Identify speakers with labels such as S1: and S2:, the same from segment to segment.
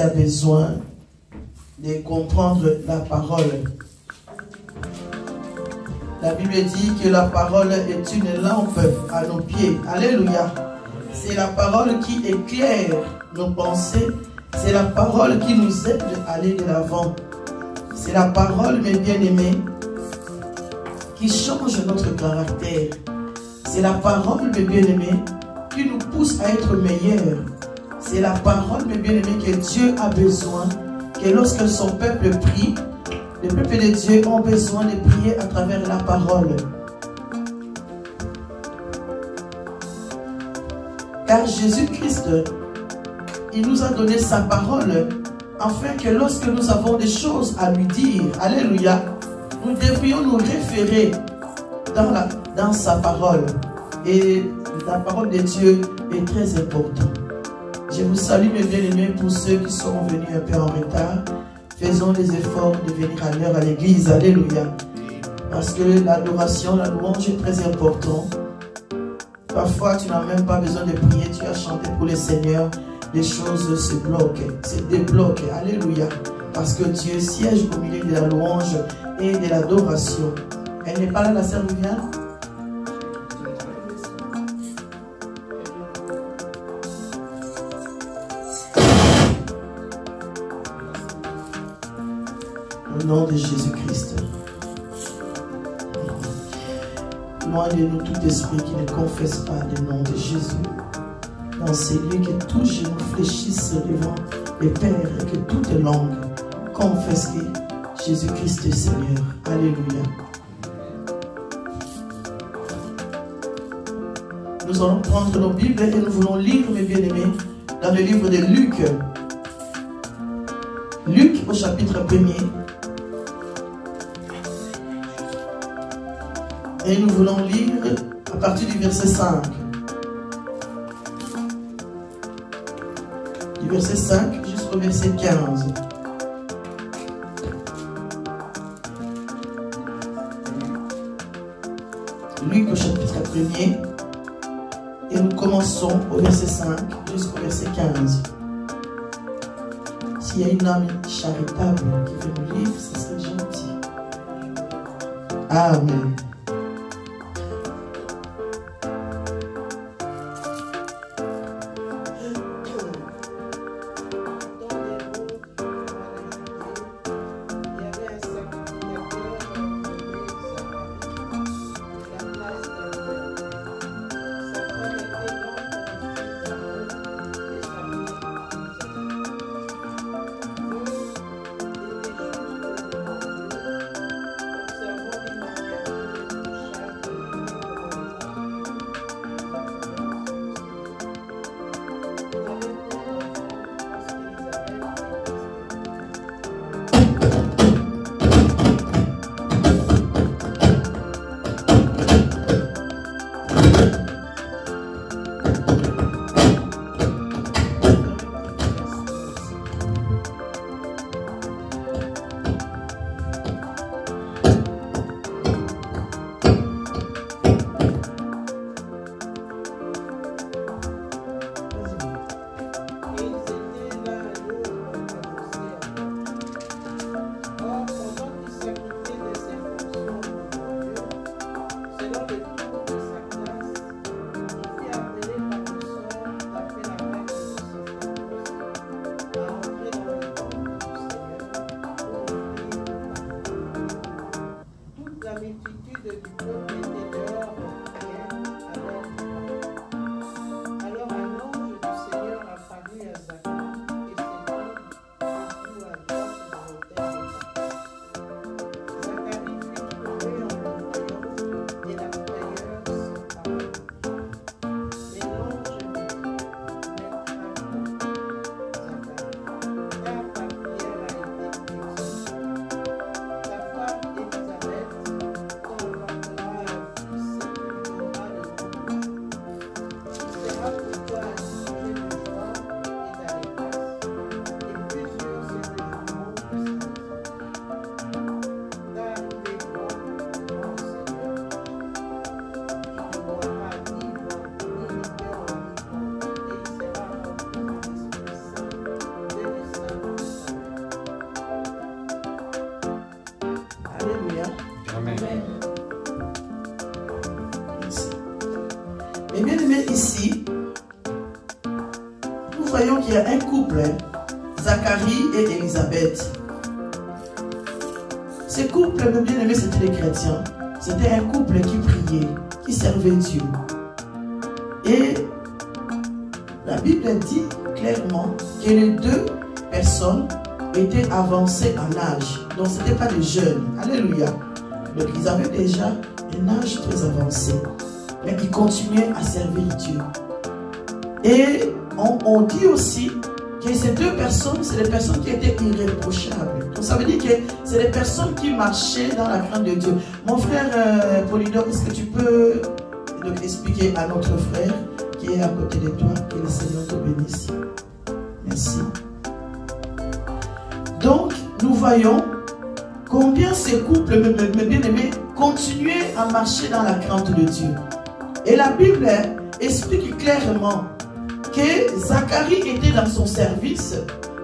S1: a besoin de comprendre la parole. La Bible dit que la parole est une lampe à nos pieds. Alléluia. C'est la parole qui éclaire nos pensées. C'est la parole qui nous aide à aller de l'avant. C'est la parole, mes bien-aimés, qui change notre caractère. C'est la parole, mes bien-aimés, qui nous pousse à être meilleurs. C'est la parole, mes bien-aimés, que Dieu a besoin, que lorsque son peuple prie, le peuple de Dieu ont besoin de prier à travers la parole. Car Jésus-Christ, il nous a donné sa parole, afin que lorsque nous avons des choses à lui dire, alléluia, nous devrions nous référer dans sa parole. Et la parole de Dieu est très importante. Je vous salue, mes bien-aimés, pour ceux qui sont venus un peu en retard. Faisons des efforts de venir à l'heure à l'église. Alléluia. Parce que l'adoration, la louange est très importante. Parfois, tu n'as même pas besoin de prier. Tu as chanté pour le Seigneur. Les choses se bloquent, se débloquent. Alléluia. Parce que Dieu siège au milieu de la louange et de l'adoration. Elle n'est pas là, la sœur Viviane? Au nom de Jésus-Christ. Loin de nous tout esprit qui ne confesse pas le nom de Jésus. Dans ces lieux, que tous genoux fléchissent devant le Père et que toute langue confesse que Jésus-Christ est Seigneur. Alléluia. Nous allons prendre nos Bibles et nous voulons lire, mes bien-aimés, dans le livre de Luc. Luc au chapitre 1er. Et nous voulons lire à partir du verset 5. Du verset 5 jusqu'au verset 15. Luc au chapitre 1er. Et nous commençons au verset 5 jusqu'au verset 15. S'il y a une âme charitable qui veut nous lire, ce serait gentil. Amen. ici, nous voyons qu'il y a un couple, Zacharie et Élisabeth. Ce couple, mes bien-aimés, c'était les chrétiens. C'était un couple qui priait, qui servait Dieu. Et la Bible dit clairement que les deux personnes étaient avancées en âge. Donc ce n'étaient pas des jeunes. Alléluia. Donc ils avaient déjà un âge très avancé. Mais ils continuaient à servir Dieu. Et on dit aussi que ces deux personnes, c'est des personnes qui étaient irréprochables. Donc ça veut dire que c'est des personnes qui marchaient dans la crainte de Dieu. Mon frère Polydore, est-ce que tu peux donc expliquer à notre frère qui est à côté de toi, que le Seigneur te bénisse. Merci. Donc, nous voyons combien ces couples, mes bien-aimés, continuaient à marcher dans la crainte de Dieu. Et la Bible explique clairement que Zacharie était dans son service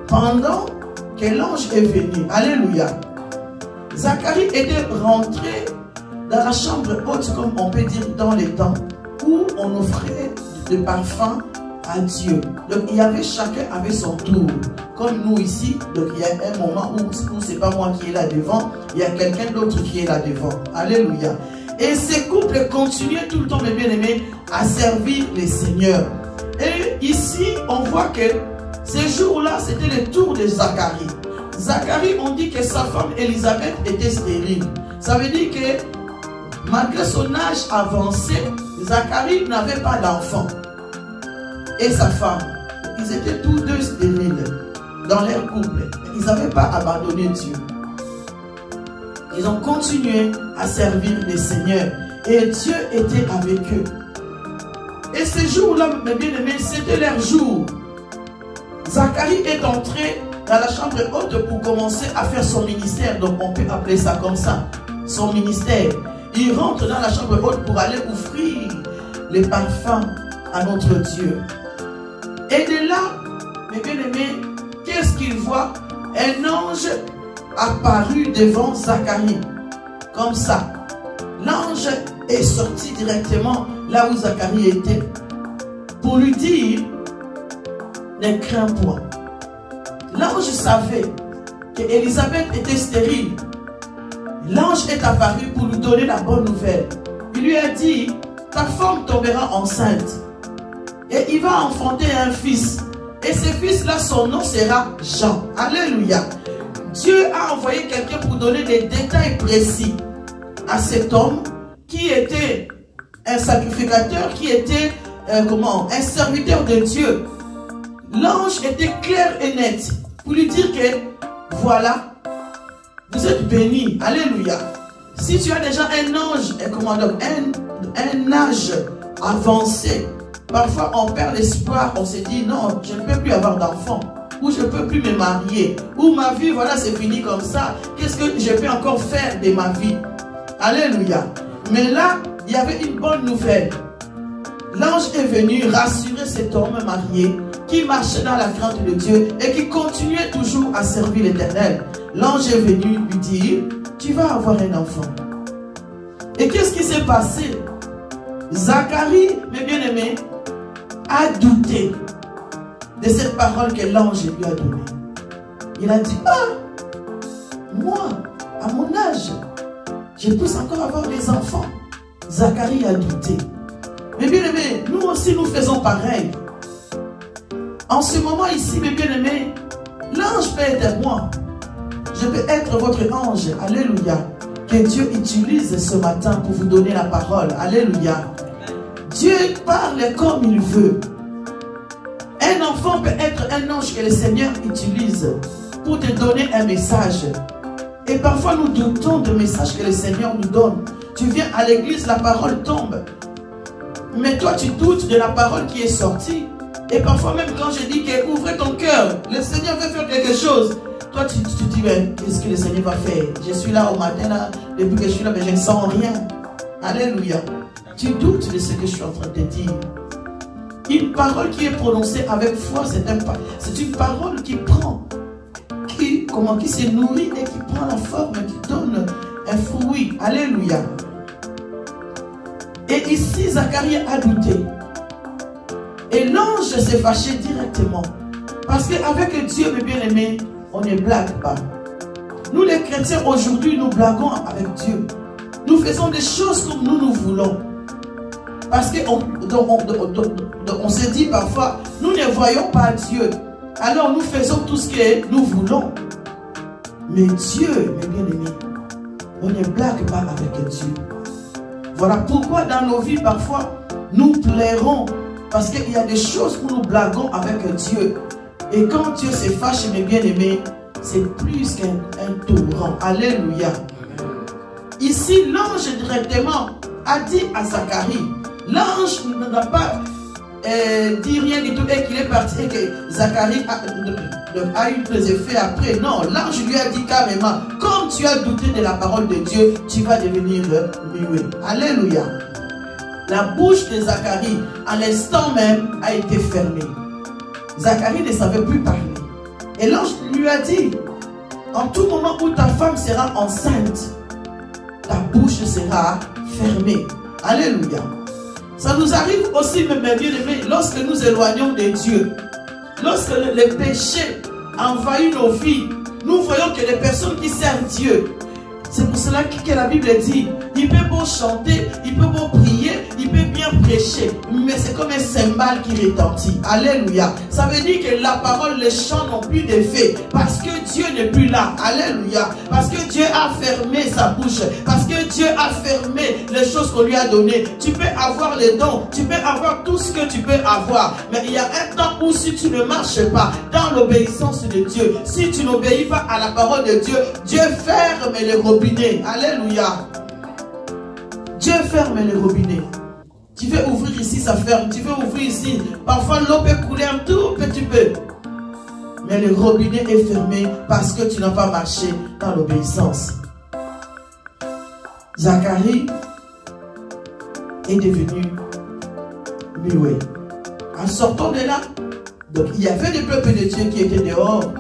S1: pendant que l'ange est venu. Alléluia. Zacharie était rentré dans la chambre haute, comme on peut dire dans les temps, où on offrait de parfum à Dieu. Donc il y avait, chacun avait son tour. Comme nous ici, donc il y a un moment où c'est pas moi qui est là devant, il y a quelqu'un d'autre qui est là devant. Alléluia. Et ces couples continuaient tout le temps, mes bien-aimés, à servir les seigneurs. Et ici, on voit que ces jours-là, c'était le tour de Zacharie. Zacharie, on dit que sa femme Élisabeth était stérile. Ça veut dire que malgré son âge avancé, Zacharie n'avait pas d'enfant. Et sa femme, ils étaient tous deux stériles dans leur couple. Ils n'avaient pas abandonné Dieu. Ils ont continué à servir les seigneurs. Et Dieu était avec eux. Et ces jours-là, mes bien-aimés, c'était leur jour. Zacharie est entré dans la chambre haute pour commencer à faire son ministère. Donc on peut appeler ça comme ça, son ministère. Il rentre dans la chambre haute pour aller offrir les parfums à notre Dieu. Et de là, mes bien-aimés, qu'est-ce qu'il voit? Un ange apparu devant Zacharie. Comme ça. L'ange est sorti directement là où Zacharie était pour lui dire: ne crains point. L'ange savait qu'Élisabeth était stérile. L'ange est apparu pour lui donner la bonne nouvelle. Il lui a dit: ta femme tombera enceinte et il va enfanter un fils. Et ce fils-là, son nom sera Jean. Alléluia. Dieu a envoyé quelqu'un pour donner des détails précis à cet homme qui était un sacrificateur, qui était un serviteur de Dieu. L'ange était clair et net pour lui dire que voilà, vous êtes béni. Alléluia. Si tu as déjà un ange, un âge avancé, parfois on perd l'espoir, on se dit non, je ne peux plus avoir d'enfant, ou je ne peux plus me marier, ou ma vie, voilà, c'est fini comme ça. Qu'est-ce que je peux encore faire de ma vie? Alléluia. Mais là, il y avait une bonne nouvelle. L'ange est venu rassurer cet homme marié qui marchait dans la crainte de Dieu et qui continuait toujours à servir l'Éternel. L'ange est venu lui dire: tu vas avoir un enfant. Et qu'est-ce qui s'est passé? Zacharie, mes bien-aimés, a douté de cette parole que l'ange lui a donnée. Il a dit: ah, moi, à mon âge, je peux encore avoir des enfants. Zacharie a douté. Mais bien aimés, nous aussi nous faisons pareil. En ce moment ici, mes bien-aimés, l'ange peut être moi. Je peux être votre ange. Alléluia. Que Dieu utilise ce matin pour vous donner la parole. Alléluia. Dieu parle comme il veut. Un enfant peut être un ange que le Seigneur utilise pour te donner un message. Et parfois nous doutons de messages que le Seigneur nous donne. Tu viens à l'église, la parole tombe. Mais toi tu doutes de la parole qui est sortie. Et parfois même quand je dis que ouvre ton cœur, le Seigneur veut faire quelque chose. Toi tu dis, mais qu'est-ce que le Seigneur va faire? Je suis là au matin, là, depuis que je suis là, mais je ne sens rien. Alléluia. Tu doutes de ce que je suis en train de dire. Une parole qui est prononcée avec foi, c'est une parole qui prend, qui se nourrit et qui prend la forme, qui donne un fruit. Alléluia. Et ici, Zacharie a douté. Et l'ange s'est fâché directement. Parce qu'avec Dieu, mes bien-aimés, on ne blague pas. Nous les chrétiens aujourd'hui, nous blaguons avec Dieu. Nous faisons des choses comme nous voulons. Parce qu'on se dit parfois, nous ne voyons pas Dieu. Alors nous faisons tout ce que nous voulons. Mais Dieu, mes bien-aimés, on ne blague pas avec Dieu. Voilà pourquoi dans nos vies, parfois, nous plairons. Parce qu'il y a des choses où nous blaguons avec Dieu. Et quand Dieu se fâche, mes bien-aimés, c'est plus qu'un torrent. Alléluia. Ici, l'ange directement a dit à Zacharie. L'ange n'a pas dit rien du tout et qu'il est parti et que Zacharie a eu des effets après. Non, l'ange lui a dit carrément, comme tu as douté de la parole de Dieu, tu vas devenir muet. Alléluia. La bouche de Zacharie, à l'instant même, a été fermée. Zacharie ne savait plus parler. Et l'ange lui a dit, en tout moment où ta femme sera enceinte, ta bouche sera fermée. Alléluia. Ça nous arrive aussi, mes bien-aimés, lorsque nous éloignons de Dieu. Lorsque le péché envahit nos vies, nous voyons que les personnes qui servent Dieu, c'est pour cela que la Bible dit, il peut beau chanter, il peut beau prier, il peut bien prêcher, mais c'est comme un cymbale qui retentit. Alléluia. Ça veut dire que la parole, les chants n'ont plus d'effet, parce que Dieu n'est plus là. Alléluia. Parce que Dieu a fermé sa bouche, parce que Dieu a fermé les choses qu'on lui a données. Tu peux avoir les dons, tu peux avoir tout ce que tu peux avoir, mais il y a un temps où si tu ne marches pas dans l'obéissance de Dieu, si tu n'obéis pas à la parole de Dieu, Dieu ferme les robinets. Alléluia. Dieu ferme les robinets. Tu veux ouvrir ici, ça ferme. Tu veux ouvrir ici. Parfois, l'eau peut couler un tout petit peu. Mais le robinet est fermé parce que tu n'as pas marché dans l'obéissance. Zacharie est devenu muet. En sortant de là, donc il y avait des peuples de Dieu qui étaient dehors,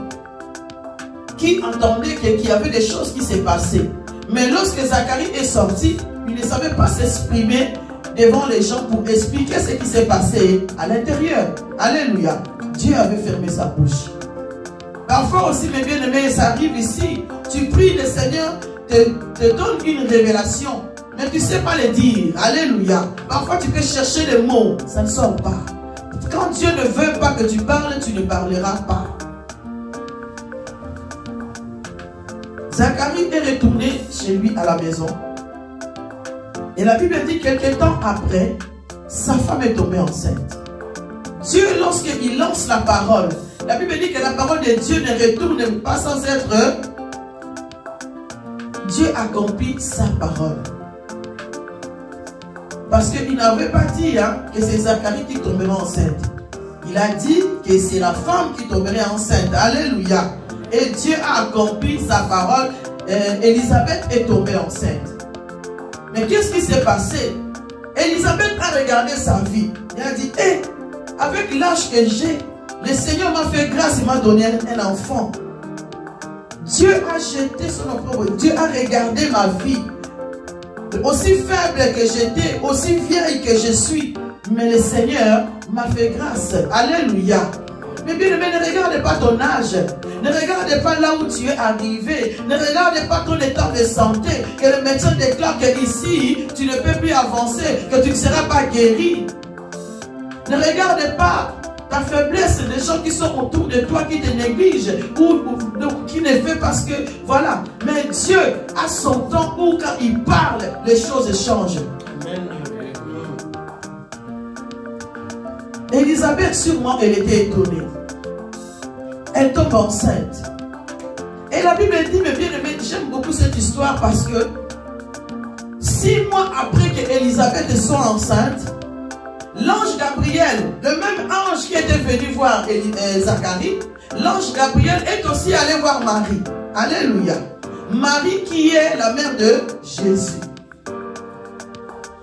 S1: qui entendaient qu'il y avait des choses qui s'est passées. Mais lorsque Zacharie est sorti, il ne savait pas s'exprimer devant les gens pour expliquer ce qui s'est passé à l'intérieur. Alléluia. Dieu avait fermé sa bouche. Parfois aussi, mes bien-aimés, ça arrive ici. Tu pries, le Seigneur te donne une révélation, mais tu ne sais pas le dire. Alléluia. Parfois, tu peux chercher les mots, ça ne sort pas. Quand Dieu ne veut pas que tu parles, tu ne parleras pas. Zacharie est retourné chez lui à la maison. Et la Bible dit quelques temps après, sa femme est tombée enceinte. Dieu, lorsqu'il lance la parole, la Bible dit que la parole de Dieu ne retourne pas sans être... Dieu accomplit sa parole. Parce qu'il n'avait pas dit que c'est Zacharie qui tombera enceinte. Il a dit que c'est la femme qui tomberait enceinte. Alléluia. Et Dieu a accompli sa parole. Élisabeth est tombée enceinte. Mais qu'est-ce qui s'est passé? Élisabeth a regardé sa vie. Elle a dit, hey, avec l'âge que j'ai, le Seigneur m'a fait grâce, il m'a donné un enfant. Dieu a jeté son opprobre. Dieu a regardé ma vie. Aussi faible que j'étais, aussi vieille que je suis. Mais le Seigneur m'a fait grâce. Alléluia. Mais bien aimé, ne regarde pas ton âge. Ne regarde pas là où tu es arrivé. Ne regarde pas ton état de santé. Que le médecin déclare que ici, tu ne peux plus avancer. Que tu ne seras pas guéri. Ne regarde pas ta faiblesse des gens qui sont autour de toi, qui te négligent. Ou qui ne fait parce que, voilà. Mais Dieu a son temps où quand il parle, les choses changent. Amen. Élisabeth, sûrement, elle était étonnée. Elle tombe enceinte. Et la Bible dit, mais bien aimé, j'aime beaucoup cette histoire parce que 6 mois après que Élisabeth soit enceinte, l'ange Gabriel, le même ange qui était venu voir Zacharie, l'ange Gabriel est aussi allé voir Marie. Alléluia. Marie qui est la mère de Jésus.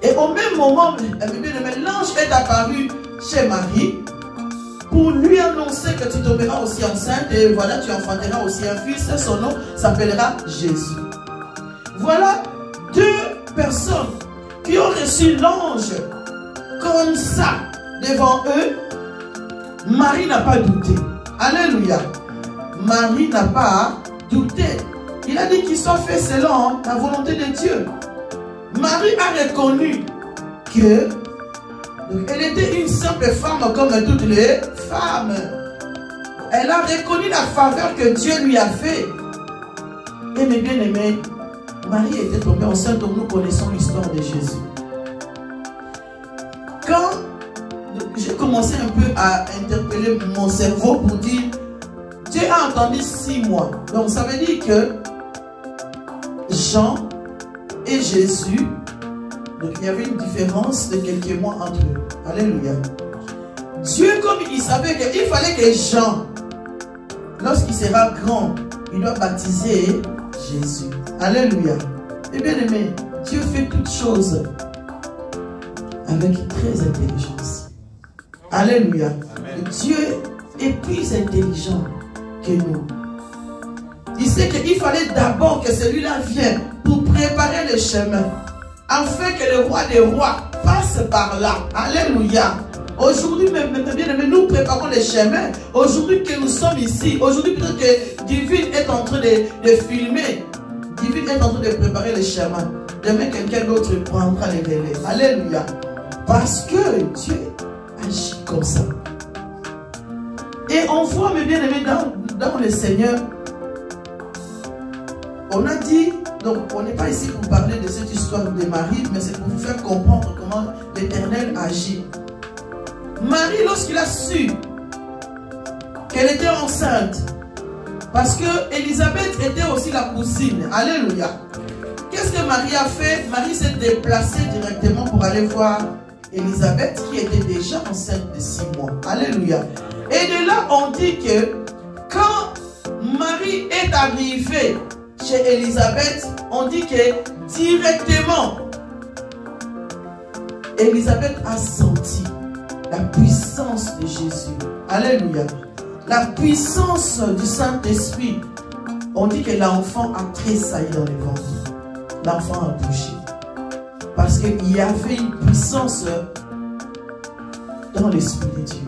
S1: Et au même moment, l'ange est apparu chez Marie pour lui annoncer que tu tomberas aussi enceinte et voilà, tu enfanteras aussi un fils, son nom s'appellera Jésus. Voilà 2 personnes qui ont reçu l'ange comme ça devant eux Marie n'a pas douté. Alléluia. Marie n'a pas douté. Il a dit qu'il soit fait selon la volonté de Dieu. Marie a reconnu que elle était une simple femme comme toutes les femmes. Elle a reconnu la faveur que Dieu lui a fait. Et mes bien-aimés, Marie était tombée enceinte, donc nous connaissons l'histoire de Jésus. Quand j'ai commencé un peu à interpeller mon cerveau pour dire, Dieu a entendu 6 mois. Donc ça veut dire que Jean et Jésus, donc il y avait une différence de quelques mois entre eux. Alléluia. Dieu, comme il savait qu'il fallait que Jean, lorsqu'il sera grand, il doit baptiser Jésus. Alléluia. Et bien aimé, Dieu fait toutes choses avec très intelligence. Alléluia. Dieu est plus intelligent que nous. Il sait qu'il fallait d'abord que celui-là vienne pour préparer le chemin, afin que le roi des rois passe par là. Alléluia. Aujourd'hui, bien aimé, nous préparons le chemin. Aujourd'hui que nous sommes ici, aujourd'hui peut-être que Divine est en train de filmer. Divine est en train de préparer le chemin. Demain, quelqu'un d'autre prendra les relais. Alléluia. Parce que Dieu agit comme ça. Et on voit, mes bien-aimés, dans le Seigneur, on a dit, donc on n'est pas ici pour parler de cette histoire de Marie, mais c'est pour vous faire comprendre comment l'Éternel agit. Marie, lorsqu'il a su qu'elle était enceinte, parce que Élisabeth était aussi la cousine, alléluia. Qu'est-ce que Marie a fait? Marie s'est déplacée directement pour aller voir Élisabeth qui était déjà enceinte de 6 mois, alléluia. Et de là, on dit que quand Marie est arrivée chez Élisabeth, on dit que directement, Élisabeth a senti la puissance de Jésus. Alléluia. La puissance du Saint-Esprit. On dit que l'enfant a tressailli dans le ventre. L'enfant a bougé. Parce qu'il y avait une puissance dans l'Esprit de Dieu.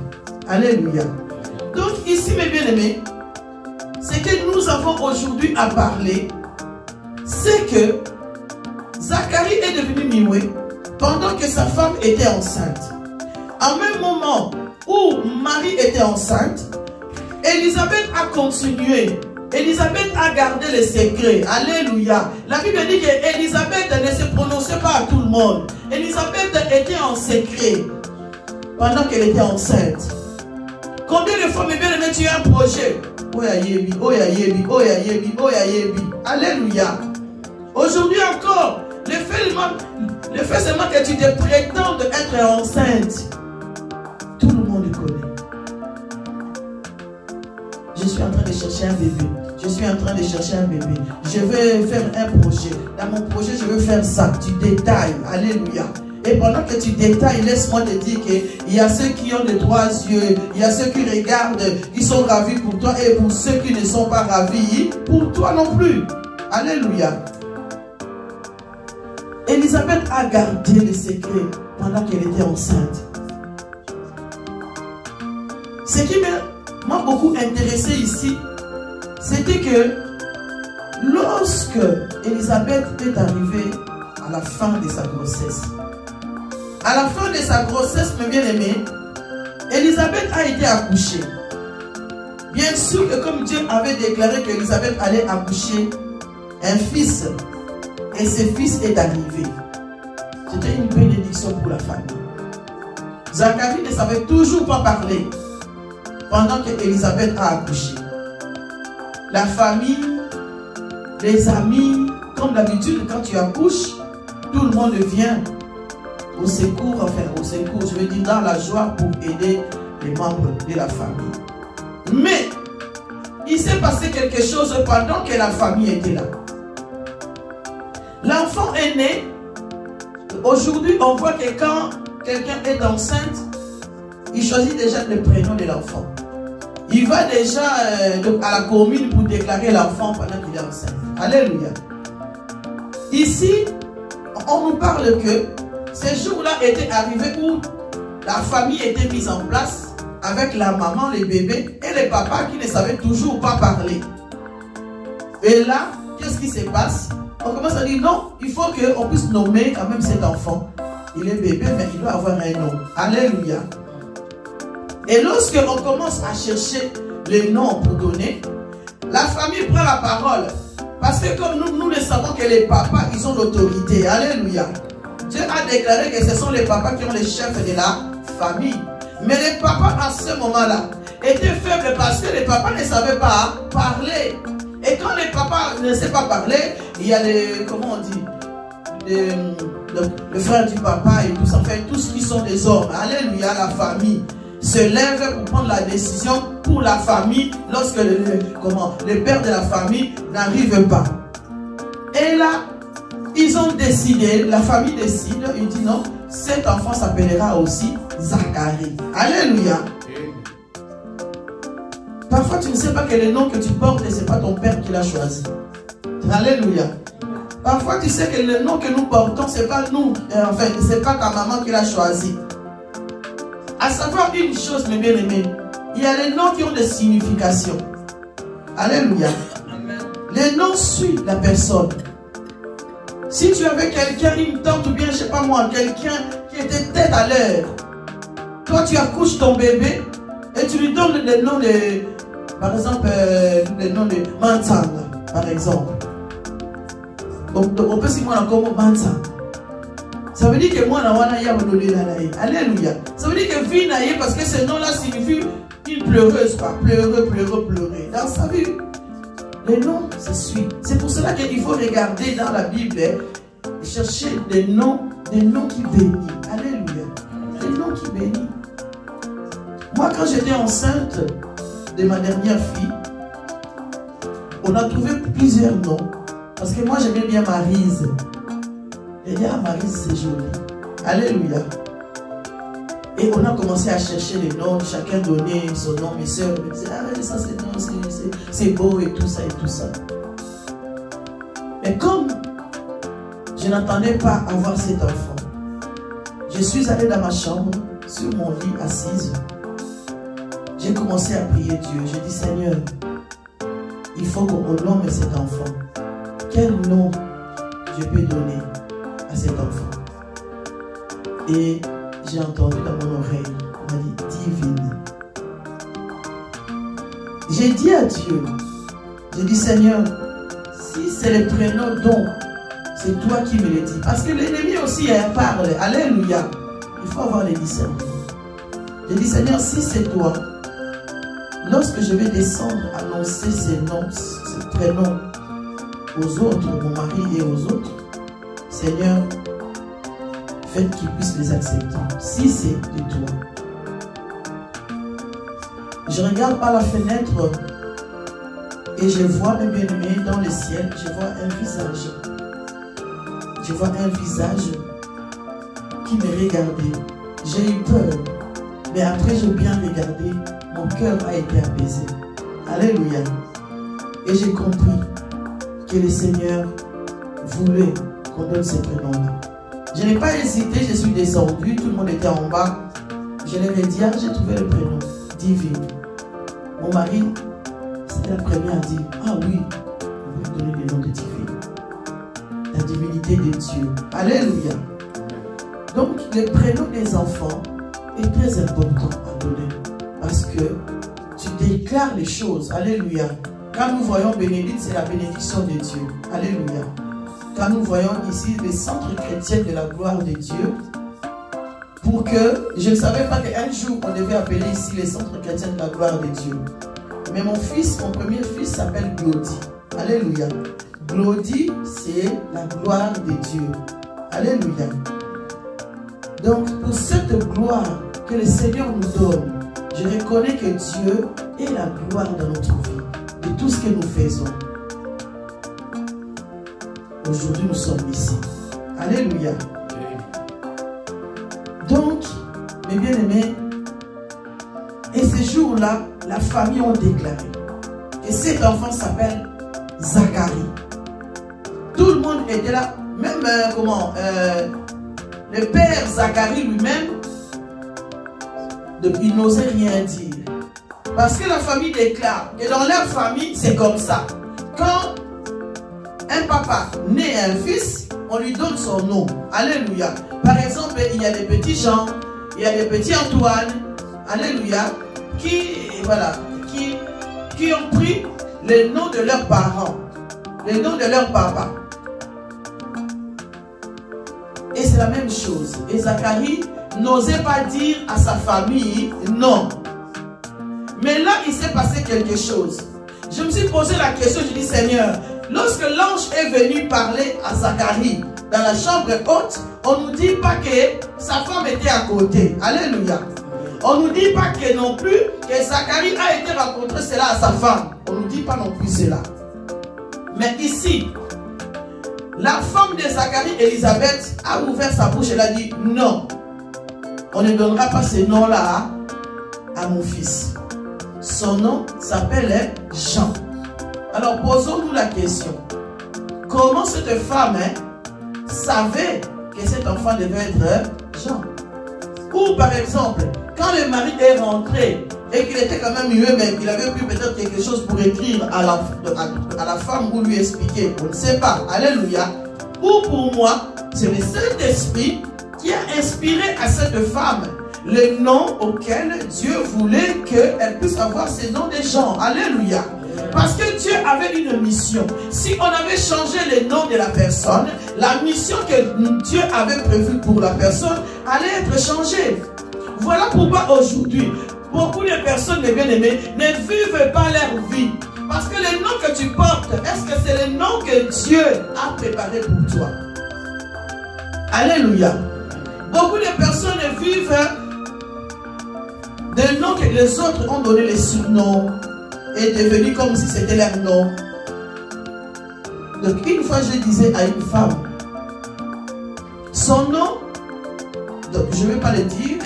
S1: Alléluia. Donc ici, mes bien-aimés, ce que nous avons aujourd'hui à parler, c'est que Zacharie est devenu muet pendant que sa femme était enceinte. En même moment où Marie était enceinte, Élisabeth a continué. Élisabeth a gardé le secret. Alléluia. La Bible dit qu'Élisabeth ne se prononçait pas à tout le monde. Élisabeth était en secret pendant qu'elle était enceinte. Combien de fois, mes bien-aimés, tu as un projet? Oyayebi, oyayebi, oyayebi, oyayebi. Alléluia. Aujourd'hui encore, le fait seulement que tu te prétendes être enceinte, tout le monde connaît. Je suis en train de chercher un bébé. Je suis en train de chercher un bébé. Je vais faire un projet. Dans mon projet, je veux faire ça. Tu détailles. Alléluia. Et pendant que tu détailles, laisse-moi te dire qu'il y a ceux qui ont de 3 yeux, il y a ceux qui regardent, qui sont ravis pour toi, et pour ceux qui ne sont pas ravis, pour toi non plus. Alléluia. Élisabeth a gardé le secret pendant qu'elle était enceinte. Ce qui m'a beaucoup intéressé ici, c'était que lorsque Élisabeth est arrivée à la fin de sa grossesse, à la fin de sa grossesse, mes bien-aimés, Élisabeth a été accouchée. Bien sûr que comme Dieu avait déclaré qu'Élisabeth allait accoucher un fils, et ce fils est arrivé. C'était une bénédiction pour la famille. Zacharie ne savait toujours pas parler pendant que Élisabeth a accouché. La famille, les amis, comme d'habitude, quand tu accouches, tout le monde vient au secours, enfin au secours, je veux dire dans la joie pour aider les membres de la famille. Mais, il s'est passé quelque chose pendant que la famille était là. L'enfant est né. Aujourd'hui, on voit que quand quelqu'un est enceinte, il choisit déjà le prénom de l'enfant. Il va déjà à la commune pour déclarer l'enfant pendant qu'il est enceinte. Alléluia. Ici, on nous parle que ce jour-là était arrivé où la famille était mise en place avec la maman, les bébés, et les papas qui ne savaient toujours pas parler. Et là, qu'est-ce qui se passe? On commence à dire non, il faut qu'on puisse nommer quand même cet enfant. Il est bébé, mais il doit avoir un nom. Alléluia. Et lorsque on commence à chercher les noms pour donner, la famille prend la parole. Parce que comme nous le savons que les papas, ils ont l'autorité. Alléluia. Dieu a déclaré que ce sont les papas qui ont les chefs de la famille. Mais les papas à ce moment-là étaient faibles parce que les papas ne savaient pas parler. Et quand les papas ne savent pas parler, il y a les, comment on dit, le frère du papa et tout ça, fait tous qui sont des hommes. Alléluia, la famille se lève pour prendre la décision pour la famille lorsque le père de la famille n'arrive pas. Et là, ils ont décidé, la famille décide, il dit non, cet enfant s'appellera aussi Zacharie. Alléluia. Parfois, tu ne sais pas que le nom que tu portes, ce n'est pas ton père qui l'a choisi. Alléluia. Parfois, tu sais que le nom que nous portons, ce n'est pas nous. En fait, ce n'est pas ta maman qui l'a choisi. À savoir une chose, mes bien-aimés, il y a les noms qui ont des significations. Alléluia. Les noms suivent la personne. Si tu avais quelqu'un, une tante ou bien, je ne sais pas moi, quelqu'un qui était tête à l'heure, toi tu accouches ton bébé et tu lui donnes le nom de, par exemple, le nom de Mantanga, par exemple. On peut si moi encore Mantanga. Ça veut dire que moi, alléluia. Ça veut dire que vie naïe, parce que ce nom-là signifie une pleureuse, quoi. Pleurer. Dans sa vie, les noms se suivent. C'est pour cela qu'il faut regarder dans la Bible et chercher des noms qui bénissent. Alléluia. Des noms qui bénissent. Moi, quand j'étais enceinte de ma dernière fille, on a trouvé plusieurs noms. Parce que moi, j'aimais bien Maryse. Et dit, ah, Maryse, c'est joli. Alléluia. Et on a commencé à chercher les noms. Chacun donnait son nom. Mes soeurs me disaient, ah, ça, c'est beau et tout ça et tout ça. Mais comme je n'attendais pas avoir cet enfant, je suis allée dans ma chambre, sur mon lit, assise. J'ai commencé à prier Dieu. J'ai dit, Seigneur, il faut qu'on nomme cet enfant. Quel nom je peux donner à cet enfant? Et j'ai entendu dans mon oreille, on m'a dit divine. J'ai dit à Dieu, j'ai dit Seigneur, si c'est le prénom dont c'est toi qui me le dis, parce que l'ennemi aussi parle, alléluia, il faut avoir les discernements. J'ai dit Seigneur, si c'est toi, lorsque je vais descendre annoncer ces noms, ces prénoms aux autres, mon mari et aux autres, Seigneur, faites qu'ils puissent les accepter. Si c'est de toi. Je regarde par la fenêtre et je vois mes bien-aimés dans le ciel. Je vois un visage. Je vois un visage qui me regardait. J'ai eu peur. Mais après, j'ai bien regardé. Mon cœur a été apaisé. Alléluia. Et j'ai compris que le Seigneur voulait qu'on donne ces prénoms-là. Je n'ai pas hésité, je suis descendu, tout le monde était en bas. Je leur ai dit, ah, j'ai trouvé le prénom, divine. Mon mari, c'était la première à dire, ah oui, on va donner le nom de divine. La divinité de Dieu. Alléluia. Donc, le prénom des enfants est très important à donner. Parce que tu déclares les choses. Alléluia. Quand nous voyons bénédicte, c'est la bénédiction de Dieu. Alléluia. Quand nous voyons ici les centres chrétiens de la gloire de Dieu, pour que, je ne savais pas qu'un jour on devait appeler ici les centres chrétiens de la gloire de Dieu. Mais mon premier fils s'appelle Glody. Alléluia. Glody, c'est la gloire de Dieu. Alléluia. Donc, pour cette gloire que le Seigneur nous donne, je reconnais que Dieu est la gloire dans notre vie, de tout ce que nous faisons. Aujourd'hui, nous sommes ici. Alléluia. Donc, mes bien-aimés, et ce jour-là, la famille a déclaré que cet enfant s'appelle Zacharie. Tout le monde était là, même le père Zacharie lui-même, Ils n'osaient rien dire. Parce que la famille déclare que dans leur famille, c'est comme ça. Quand un papa naît un fils, on lui donne son nom. Alléluia. Par exemple, il y a des petits Jean, il y a des petits Antoine, alléluia, qui ont pris les noms de leurs parents, les noms de leur papa. Et c'est la même chose. Et Zacharie n'osait pas dire à sa famille non. Mais là, il s'est passé quelque chose. Je me suis posé la question, je dis Seigneur, lorsque l'ange est venu parler à Zacharie dans la chambre haute, on ne nous dit pas que sa femme était à côté. Alléluia. On ne nous dit pas que non plus que Zacharie a été rencontré cela à sa femme. On ne nous dit pas non plus cela. Mais ici, la femme de Zacharie, Élisabeth, a ouvert sa bouche et elle a dit non. On ne donnera pas ce nom-là à mon fils. Son nom s'appelle Jean. Alors posons-nous la question. Comment cette femme savait que cet enfant devait être Jean? Ou par exemple, quand le mari est rentré et qu'il était quand même muet, mais qu'il avait pu peut-être quelque chose pour écrire à la femme ou lui expliquer, on ne sait pas. Alléluia. Ou pour moi, c'est le Saint-Esprit qui a inspiré à cette femme le nom auquel Dieu voulait qu'elle puisse avoir ce nom de Jean. Alléluia. Parce que Dieu avait une mission. Si on avait changé le nom de la personne, la mission que Dieu avait prévue pour la personne allait être changée. Voilà pourquoi aujourd'hui, beaucoup de personnes, mes bien-aimés, ne vivent pas leur vie. Parce que le nom que tu portes, est-ce que c'est le nom que Dieu a préparé pour toi? Alléluia. Beaucoup de personnes vivent des noms que les autres ont donné les surnoms et devenu comme si c'était leur nom. Donc une fois je disais à une femme, son nom, donc je ne vais pas le dire,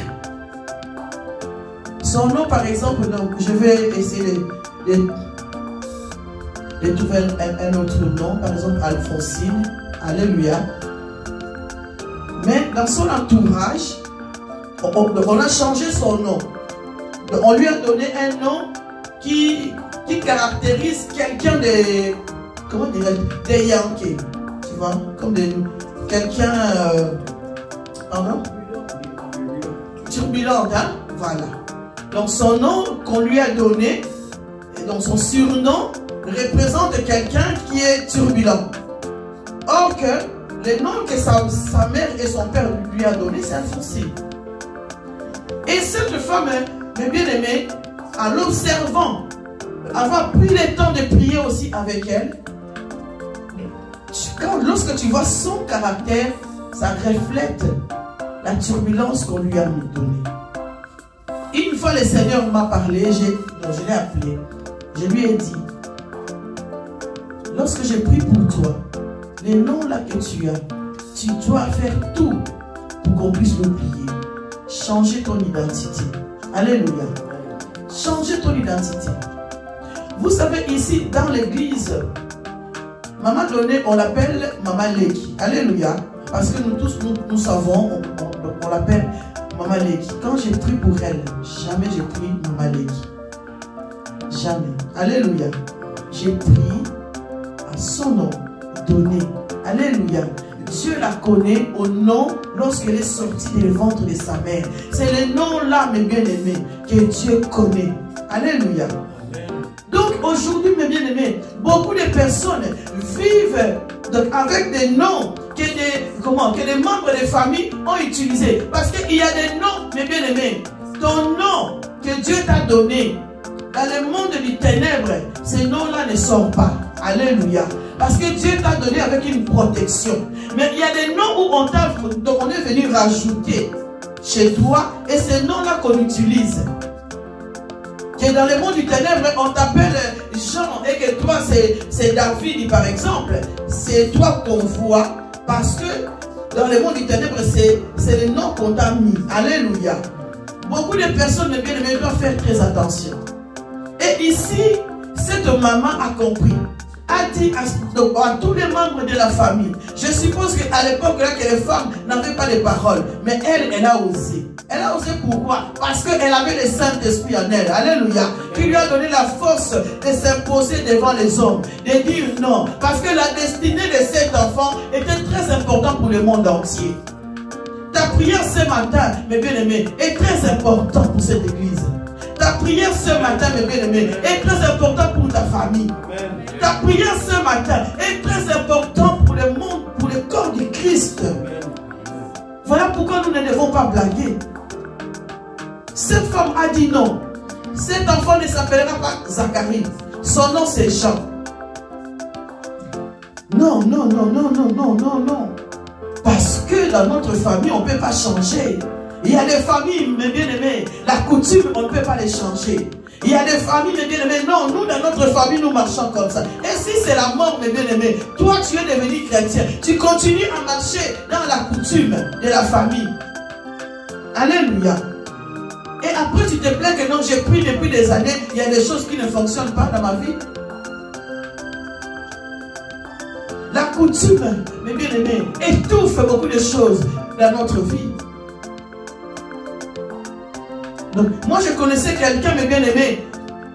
S1: son nom par exemple, donc je vais essayer de trouver un autre nom, par exemple Alphonsine, alléluia. Mais dans son entourage, on a changé son nom. On lui a donné un nom qui caractérise quelqu'un de, comment dirais-je, de Yankee, tu vois, comme quelqu'un, turbulent, hein, voilà. Donc son nom qu'on lui a donné, et donc son surnom, représente quelqu'un qui est turbulent. Or que le nom que sa mère et son père lui a donné, c'est Alphonsine. Et cette femme, mes bien-aimés, en l'observant, avoir pris le temps de prier aussi avec elle, lorsque tu vois son caractère, ça reflète la turbulence qu'on lui a donnée. Une fois le Seigneur m'a parlé, je l'ai appelé, je lui ai dit, lorsque j'ai prié pour toi, les noms là que tu as, tu dois faire tout pour qu'on puisse l'oublier. Changer ton identité. Alléluia. Changer ton identité. Vous savez, ici, dans l'église, Maman Donnée, on l'appelle Maman Leki. Alléluia. Parce que nous tous, nous savons, on l'appelle Maman Leki. Quand j'ai prié pour elle, jamais j'ai prié Maman Leki. Jamais. Alléluia. J'ai prié à son nom donné. Alléluia. Dieu la connaît au nom lorsqu'elle est sortie du ventre de sa mère. C'est le nom-là, mes bien-aimés, que Dieu connaît. Alléluia. Donc aujourd'hui, mes bien-aimés, beaucoup de personnes vivent donc, avec des noms que les membres des familles ont utilisés. Parce qu'il y a des noms, mes bien-aimés, ton nom que Dieu t'a donné dans le monde du ténèbre, ces noms-là ne sortent pas. Alléluia. Parce que Dieu t'a donné avec une protection. Mais il y a des noms où on est venu rajouter chez toi. Et ces noms-là qu'on utilise. Que dans le monde du ténèbre, on t'appelle Jean. Et que toi, c'est David, par exemple. C'est toi qu'on voit. Parce que dans le monde du ténèbre, c'est le nom qu'on t'a mis. Alléluia. Beaucoup de personnes, bien aimées, doivent faire très attention. Et ici, cette maman a compris. a dit à tous les membres de la famille. Je suppose qu'à l'époque là, que les femmes n'avaient pas de parole. Mais elle a osé. Elle a osé pourquoi? Parce qu'elle avait le Saint-Esprit en elle. Alléluia. Qui lui a donné la force de s'imposer devant les hommes. De dire non. Parce que la destinée de cet enfant était très importante pour le monde entier. Ta prière ce matin, mes bien-aimés, est très importante pour cette église. Ta prière ce matin, mes bien-aimés, est très importante pour ta famille. Amen. Ta prière ce matin est très importante pour le monde, pour le corps du Christ. Amen. Voilà pourquoi nous ne devons pas blaguer. Cette femme a dit non. Cet enfant ne s'appellera pas Zacharie. Son nom c'est Jean. Non, non, non, non, non, non, non, non. Parce que dans notre famille, on ne peut pas changer. Il y a des familles, mes bien-aimés, la coutume, on ne peut pas les changer. Il y a des familles, mes bien-aimés, non, nous, dans notre famille, nous marchons comme ça. Et si c'est la mort, mes bien-aimés, toi, tu es devenu chrétien, tu continues à marcher dans la coutume de la famille. Alléluia. Et après, tu te plains que non, j'ai pris depuis des années, il y a des choses qui ne fonctionnent pas dans ma vie. La coutume, mes bien-aimés, étouffe beaucoup de choses dans notre vie. Donc, moi, je connaissais quelqu'un, mes bien-aimés.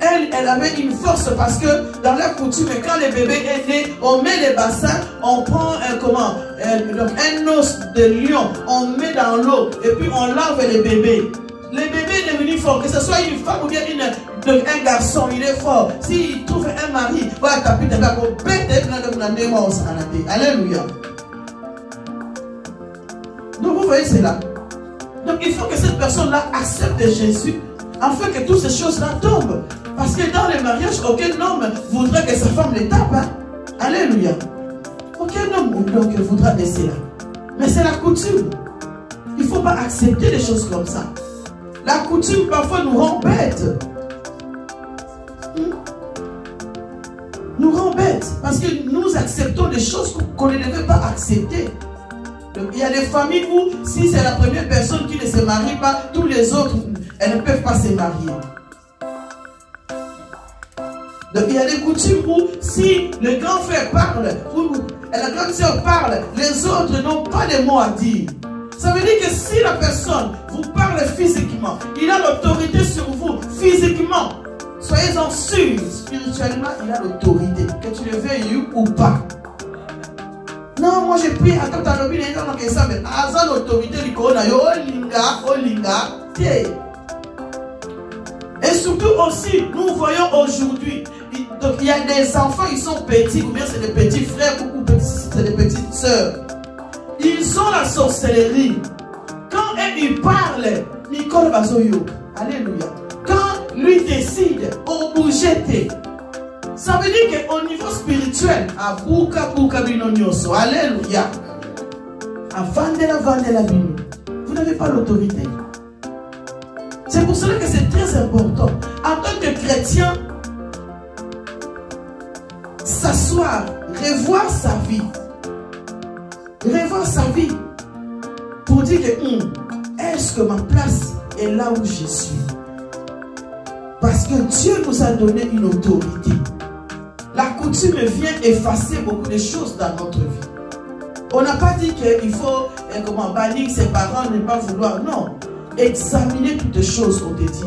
S1: Elle avait une force parce que dans la coutume, quand le bébé est né, on met les bassins, on prend un os de lion, on met dans l'eau et puis on lave le bébé. Le bébé est devenu fort, que ce soit une femme ou bien un garçon, il est fort. S'il trouve un mari, voilà, alléluia. Donc vous voyez cela. Donc il faut que cette personne-là accepte Jésus afin que toutes ces choses-là tombent. Parce que dans les mariages, aucun homme voudrait que sa femme le tape. Hein? Alléluia. Aucun homme donc voudra laisser là. Mais c'est la coutume. Il ne faut pas accepter des choses comme ça. La coutume parfois nous rend bêtes. Nous rend bêtes. Parce que nous acceptons des choses qu'on ne devait pas accepter. Donc, il y a des familles où si c'est la première personne qui ne se marie pas, tous les autres, elles ne peuvent pas se marier. Donc il y a des coutumes où si le grand frère parle, ou la grande soeur parle, les autres n'ont pas de mots à dire. Ça veut dire que si la personne vous parle physiquement, il a l'autorité sur vous physiquement. Soyez-en sûrs, spirituellement, il a l'autorité, que tu le veuilles ou pas. Non, moi j'ai pris, attends, t'as l'objet, il y a que ça, mais à l'autorité du corona, olinga, et surtout aussi, nous voyons aujourd'hui, donc il y a des enfants, ils sont petits, ou bien c'est des petits frères, ou c'est des petites sœurs. Ils ont la sorcellerie. Quand ils parlent, Nicole Bazoyo, alléluia. Quand lui décide, au bougete. Ça veut dire qu'au niveau spirituel, à Bouka Bino Nyoso, alléluia. À Vandela Bino, vous n'avez pas l'autorité. C'est pour cela que c'est très important. En tant que chrétien, s'asseoir, revoir sa vie. Revoir sa vie. Pour dire que est-ce que ma place est là où je suis? Parce que Dieu nous a donné une autorité. La coutume vient effacer beaucoup de choses dans notre vie. On n'a pas dit qu'il faut bannir ses parents, ne pas vouloir. Non. Examinez toutes les choses qu'on te dit.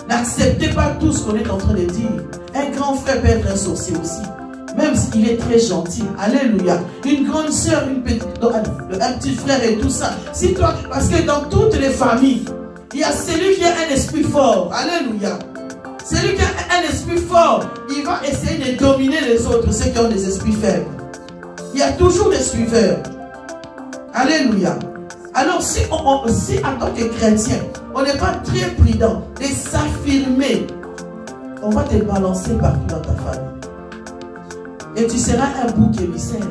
S1: N'acceptez pas tout ce qu'on est en train de dire. Un grand frère peut être un sorcier aussi. Même s'il est très gentil. Alléluia. Une grande soeur, un petit frère et tout ça. Si toi, parce que dans toutes les familles, il y a celui qui a un esprit fort. Alléluia. Celui qui a un esprit fort, il va essayer de dominer les autres, ceux qui ont des esprits faibles. Il y a toujours des suiveurs. Alléluia. Alors si en tant que chrétien, on n'est pas très prudent de s'affirmer, on va te balancer partout dans ta famille. Et tu seras un bouc émissaire.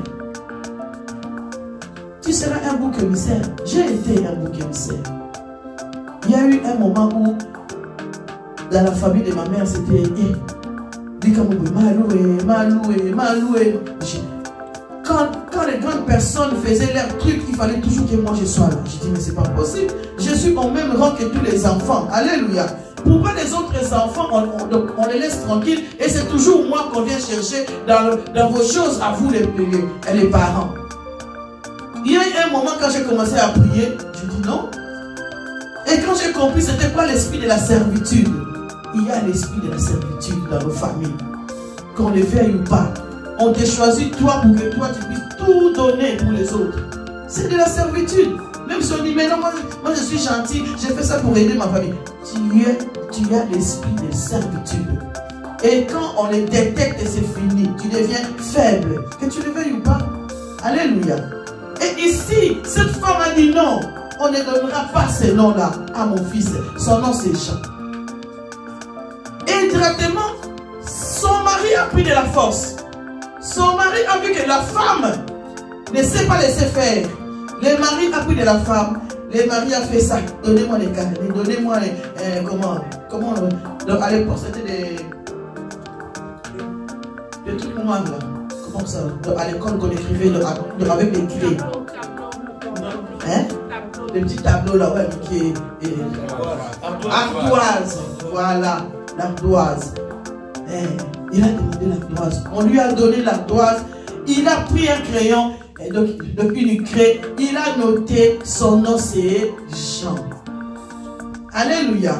S1: Tu seras un bouc émissaire. J'ai été un bouc émissaire. Il y a eu un moment où, dans la famille de ma mère, c'était Maloué. Quand les grandes personnes faisaient leur truc, il fallait toujours que moi je sois là. Je dis, mais c'est pas possible. Je suis au même rang que tous les enfants. Alléluia. Pourquoi les autres enfants, on les laisse tranquilles et c'est toujours moi qu'on vient chercher dans vos choses à vous les parents. Il y a eu un moment quand j'ai commencé à prier, je dis non. Et quand j'ai compris c'était quoi l'esprit de la servitude. Il y a l'esprit de la servitude dans nos familles. Qu'on le veuille ou pas. On te choisit toi pour que toi tu puisses tout donner pour les autres. C'est de la servitude. Même si on dit, mais non, moi je suis gentil, j'ai fait ça pour aider ma famille. Tu as l'esprit de servitude. Et quand on les détecte, c'est fini. Tu deviens faible. Que tu le veuilles ou pas. Alléluia. Et ici, cette femme a dit non. On ne donnera pas ce nom-là à mon fils. Son nom c'est Jean. Et directement, son mari a pris de la force. Son mari a vu que la femme ne sait pas laisser faire. Le mari a pris de la femme. Le mari a fait ça. Donnez-moi les carnets. Donnez-moi les... comment donc à l'époque, c'était des trucs noirs là. Comment ça? À l'école qu'on écrivait avec les clés. Hein? Le petit tableau là, ouais, qui est... ardoise. Voilà, l'ardoise. Il a demandé l'ardoise. On lui a donné l'ardoise. Il a pris un crayon. Et donc une craie. Il a noté son nom, c'est Jean. Alléluia.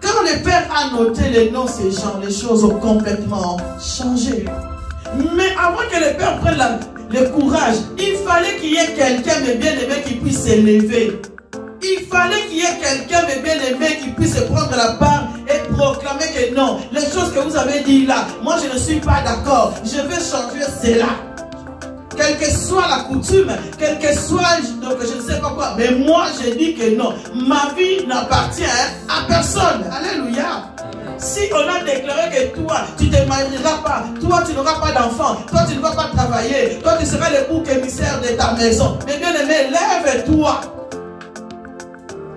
S1: Quand le père a noté le nom, c'est Jean, les choses ont complètement changé. Mais avant que le père prenne le courage, il fallait qu'il y ait quelqu'un de bien-aimé qui puisse s'élever. Il fallait qu'il y ait quelqu'un de bien-aimé qui puisse prendre la part et proclamer que non, les choses que vous avez dit là, moi je ne suis pas d'accord, je vais changer cela. Quelle que soit la coutume, quel que soit, donc je ne sais pas quoi, mais moi je dis que non, ma vie n'appartient à personne. Alléluia. Si on a déclaré que toi, tu ne te marieras pas, toi tu n'auras pas d'enfant, toi tu ne vas pas travailler, toi tu seras le bouc émissaire de ta maison. Mais bien aimé, lève-toi.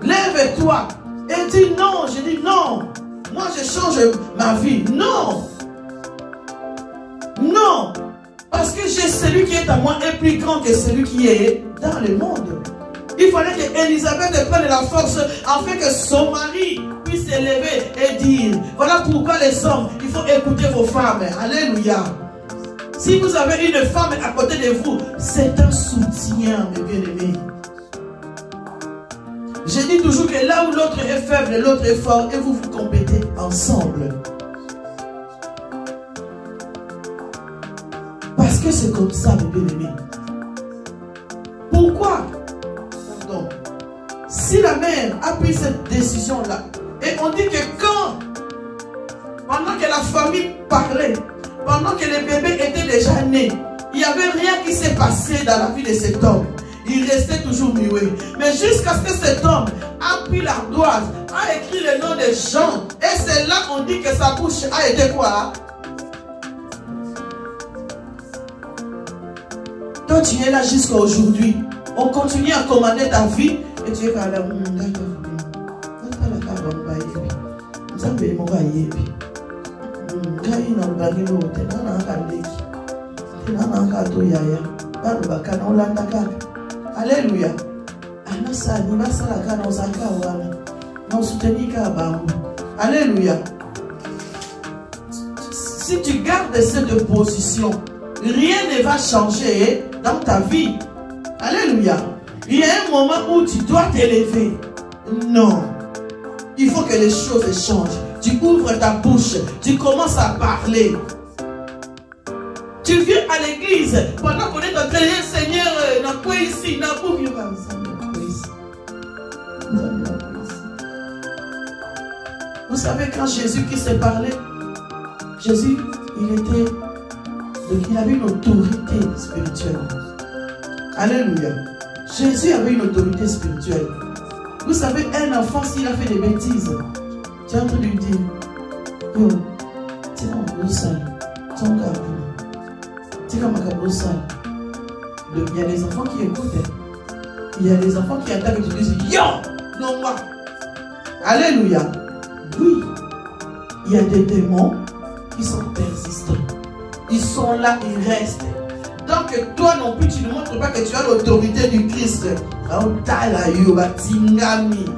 S1: Lève-toi. Et dis non, je dis non. Moi je change ma vie. Non. Non. Parce que j'ai celui qui est à moi est plus grand que celui qui est dans le monde. Il fallait qu'Élisabeth prenne la force afin que son mari puisse s'élever et dire, voilà pourquoi les hommes, il faut écouter vos femmes. Alléluia. Si vous avez une femme à côté de vous, c'est un soutien, mes bien-aimés. Je dis toujours que là où l'autre est faible, l'autre est fort et vous vous complétez ensemble. Parce que c'est comme ça, mes bien-aimés. Pourquoi? Pardon. Si la mère a pris cette décision-là, et on dit que pendant que la famille parlait, pendant que le bébé était déjà né, il n'y avait rien qui s'est passé dans la vie de cet homme. Il restait toujours muet. Mais jusqu'à ce que cet homme a pris l'ardoise, a écrit le nom de Jean, et c'est là qu'on dit que sa bouche a été quoi? Toi, tu es là jusqu'à aujourd'hui. On continue à commander ta vie et tu es là. Alléluia. Alléluia. Si tu gardes cette position, rien ne va changer dans ta vie. Alléluia. Il y a un moment où tu dois t'élever. Non. Il faut que les choses changent. Tu ouvres ta bouche. Tu commences à parler. Tu viens à l'église pendant qu'on est en train de dire Seigneur, n'a pas ici, n'a pas ici. Vous savez, quand Jésus qui s'est parlé, Jésus, il avait une autorité spirituelle. Alléluia. Jésus avait une autorité spirituelle. Vous savez, un enfant, s'il a fait des bêtises, tu es en train de lui dire, yo, tu es en gros sale, ton gars, tu es comme un gros sale. Il y a des enfants qui écoutent. Il y a des enfants qui attaquent et tu dis, yo, non moi. Alléluia. Oui, il y a des démons qui sont persistants. Ils sont là, ils restent. Donc toi non plus, tu ne montres pas que tu as l'autorité du Christ.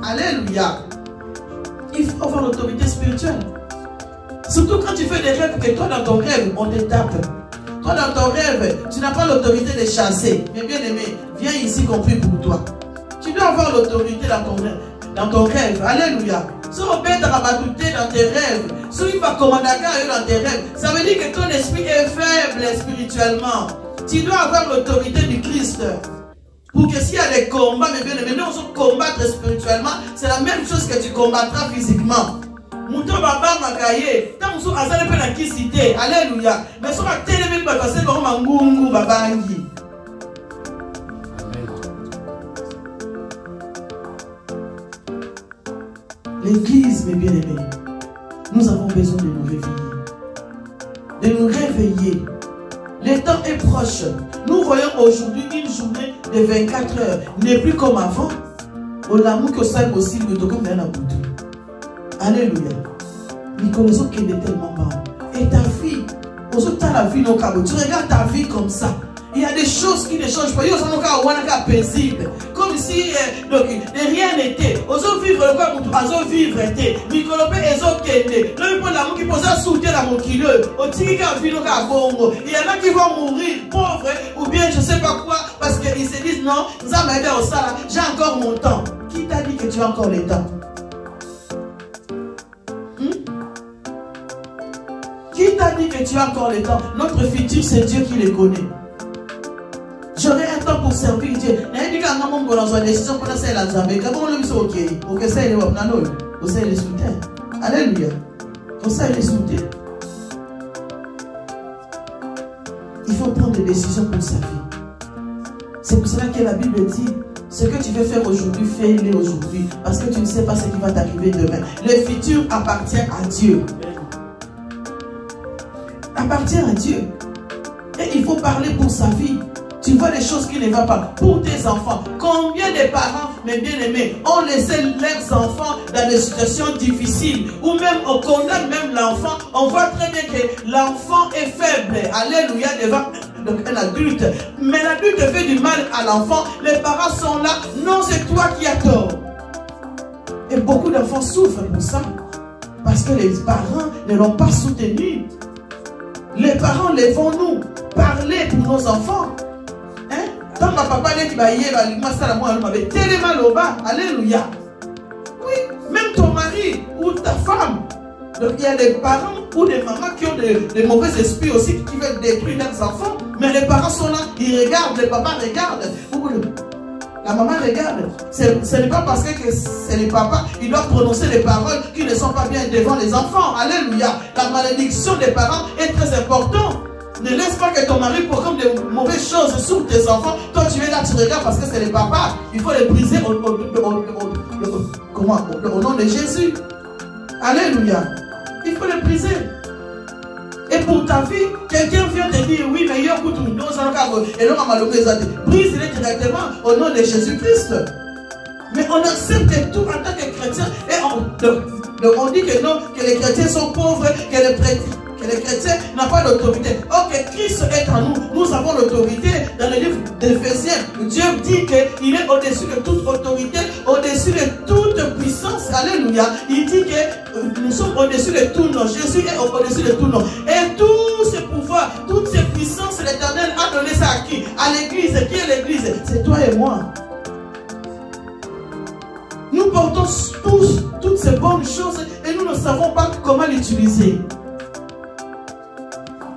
S1: Alléluia. il faut avoir l'autorité spirituelle. Surtout quand tu fais des rêves, que toi dans ton rêve, on te tape. Toi dans ton rêve, tu n'as pas l'autorité de chasser. Mais bien aimé, viens ici qu'on prie pour toi. Tu dois avoir l'autorité dans ton rêve. Alléluia. Si on peut te dans tes rêves, si on va commander dans tes rêves, ça veut dire que ton esprit est faible spirituellement. Tu dois avoir l'autorité du Christ. Pour que s'il y a des combats, mais bien aimé, nous on combattre spirituellement, c'est la même chose que tu combattras physiquement. Mouton baba makaye, tant que azale pe na kisite, alléluia. Mais si on a télévé le passé, on va ngungu babangi. L'église, mes bien-aimés, nous avons besoin de nous réveiller. De nous réveiller. Le temps est proche. Nous voyons aujourd'hui une journée de 24 heures. N'est plus comme avant. Au l'amour que ça est possible de comme un aboutou. Alléluia. Nous connaissons qu'elle est tellement bas. Et ta fille, tu as la vie non cabo. Tu regardes ta vie comme ça. Il y a des choses qui ne changent pas. Il y a des choses paisibles. Comme si rien n'était. Oso vivre le quoi, oso vivre était. Micrope ezo kende. L'homme pour l'amour qui pose à soutenir la moquille. Au tigre qui a bongo. Il y en a qui vont mourir pauvres ou bien je sais pas quoi parce qu'ils se disent non, nous avons aidé au salaire. J'ai encore mon temps. Qui t'a dit que tu as encore le temps? Qui t'a dit que tu as encore le temps? Notre futur, c'est Dieu qui le connaît. J'aurai un temps pour servir Dieu. Alléluia. Il faut prendre des décisions pour sa vie. C'est pour cela que la Bible dit, ce que tu veux faire aujourd'hui, fais-le aujourd'hui. Parce que tu ne sais pas ce qui va t'arriver demain. Le futur appartient à Dieu. Appartient à Dieu. Et il faut parler pour sa vie. Tu vois les choses qui ne vont pas pour tes enfants. Combien de parents, mes bien-aimés, ont laissé leurs enfants dans des situations difficiles ou même on condamne même l'enfant. On voit très bien que l'enfant est faible. Alléluia devant un adulte. Mais l'adulte fait du mal à l'enfant. Les parents sont là. Non, c'est toi qui as tort. Et beaucoup d'enfants souffrent pour ça. Parce que les parents ne l'ont pas soutenu. Les parents, levons-nous. Parler pour nos enfants. Quand ma papa dit alléluia. Oui, même ton mari ou ta femme. Donc il y a des parents ou des mamans qui ont des mauvais esprits aussi qui veulent détruire leurs enfants. Mais les parents sont là, ils regardent, les papas regardent. La maman regarde. Ce n'est pas parce que c'est les papas, ils doivent prononcer des paroles qui ne sont pas bien devant les enfants. Alléluia. La malédiction des parents est très importante. Ne laisse pas que ton mari programme de mauvaises choses sur tes enfants. Toi, tu es là, tu regardes parce que c'est les papas. Il faut les briser au nom de Jésus. Alléluia. Il faut les briser. Et pour ta vie, quelqu'un vient te dire oui, mais il y a beaucoup de choses. Et l'homme a brise-les directement au nom de Jésus-Christ. Mais on accepte tout en tant que chrétien. Et on dit que non, que les chrétiens sont pauvres, que les prêtres. Les chrétiens n'ont pas d'autorité. Or que Christ est en nous. Nous avons l'autorité dans le livre d'Éphésiens. Dieu dit qu'il est au-dessus de toute autorité, au-dessus de toute puissance. Alléluia. Il dit que nous sommes au-dessus de tout nom. Jésus est au-dessus de tout nom. Et tous ces pouvoirs, toutes ces puissances, l'Éternel a donné ça à qui? À l'Église. Qui est l'Église? C'est toi et moi. Nous portons tous toutes ces bonnes choses et nous ne savons pas comment l'utiliser.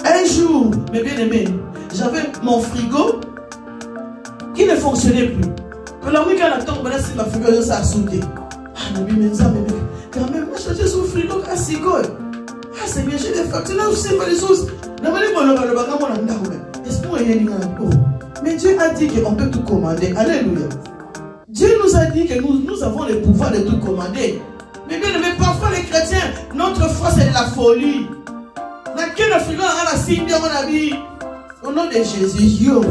S1: Un jour, mes bien-aimés, j'avais mon frigo qui ne fonctionnait plus. Le week-end, ma frigo s'est sauté. Ah, quand même, je suis sur le frigo. Ah, c'est bien, j'ai des factures. Là, je ne sais pas les choses. Mais Dieu a dit qu'on peut tout commander. Alléluia. Dieu nous a dit que nous avons le pouvoir de tout commander. Mais bien aimé, parfois les chrétiens, notre foi c'est de la folie. Au nom de Jésus, yo,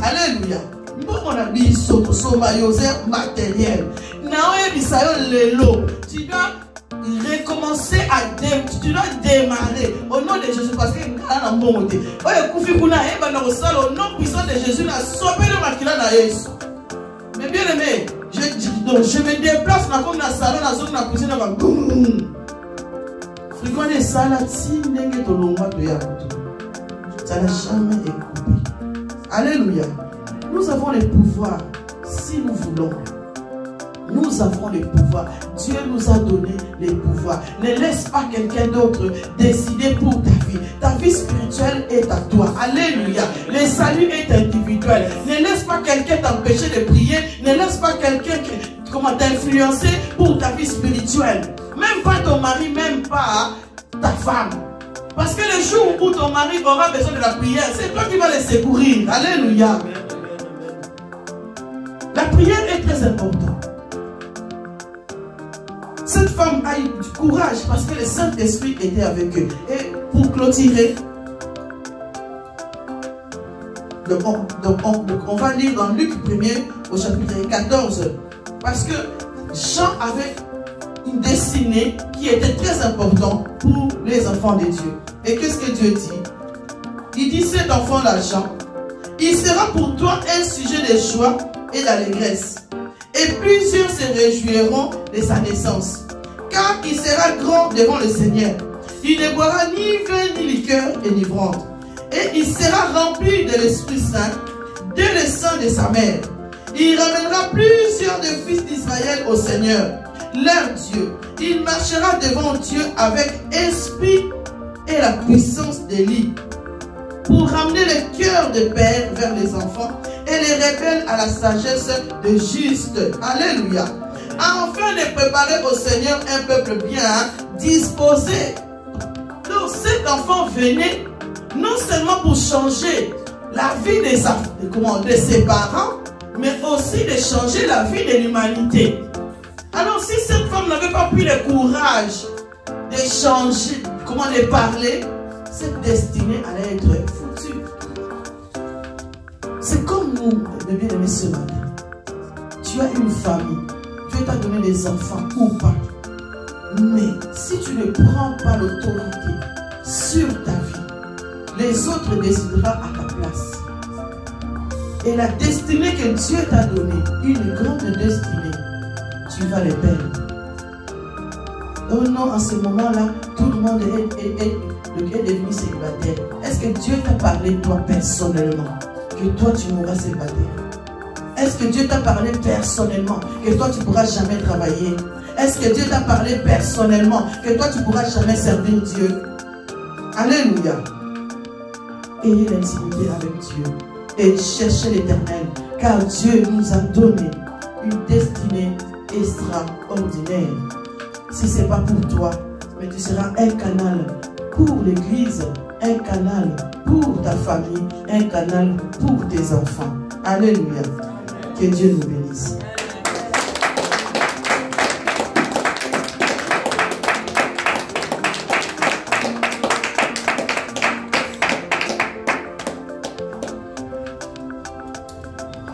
S1: alléluia. Matériel. Tu dois recommencer tu dois démarrer au nom de Jésus parce que au nom puissant de Jésus, mais bien aimé, Donc je me déplace dans le salon, dans la cuisine, dans la cuisine. Frigo de salade, si n'est de l'ombre de Yakuto. Ça n'a jamais été coupé. Alléluia. Nous avons les pouvoirs si nous voulons. Nous avons les pouvoirs. Dieu nous a donné les pouvoirs. Ne laisse pas quelqu'un d'autre décider pour ta vie. Ta vie spirituelle est à toi. Alléluia. Le salut est individuel. Ne laisse pas quelqu'un t'empêcher de prier. Ne laisse pas quelqu'un t'influencer pour ta vie spirituelle. Même pas ton mari, même pas ta femme. Parce que le jour où ton mari aura besoin de la prière, c'est toi qui vas les secourir. Alléluia. La prière est très importante. Cette femme a eu du courage parce que le Saint-Esprit était avec eux. Et pour clôturer, on va lire dans Luc 1er au chapitre 14. Parce que Jean avait une destinée qui était très importante pour les enfants de Dieu. Et qu'est-ce que Dieu dit? Il dit, cet enfant-là, Jean, il sera pour toi un sujet de joie et d'allégresse. Et plusieurs se réjouiront de sa naissance. Car il sera grand devant le Seigneur. Il ne boira ni vin ni liqueur enivrante. Et il sera rempli de l'Esprit Saint dès le sein de sa mère. Il ramènera plusieurs des fils d'Israël au Seigneur, leur Dieu. Il marchera devant Dieu avec esprit et la puissance d'Élie, pour ramener le cœur des pères vers les enfants et les rebelles à la sagesse de juste. Alléluia. Afin de préparer au Seigneur un peuple bien disposé. Donc cet enfant venait non seulement pour changer la vie de ses parents, mais aussi de changer la vie de l'humanité. Alors si cette femme n'avait pas pris le courage de changer, de parler, cette destinée allait être foutue. C'est comme nous, mes bien-aimés, ce matin. Tu as une famille, Dieu t'a donné des enfants ou pas. Mais si tu ne prends pas l'autorité sur ta vie, les autres décideront à ta place. Et la destinée que Dieu t'a donnée, une grande destinée, tu vas les perdre. Oh non, en ce moment-là, tout le monde est devenu célibataire. Est-ce que Dieu t'a parlé toi personnellement que toi tu mourras célibataire? Est-ce que Dieu t'a parlé personnellement que toi tu ne pourras jamais travailler? Est-ce que Dieu t'a parlé personnellement que toi tu ne pourras jamais servir Dieu? Alléluia. Ayez l'intimité avec Dieu et cherchez l'Éternel, car Dieu nous a donné une destinée extraordinaire. Si ce n'est pas pour toi, mais tu seras un canal pour l'Église, un canal pour ta famille, un canal pour tes enfants. Alléluia. Que Dieu nous bénisse.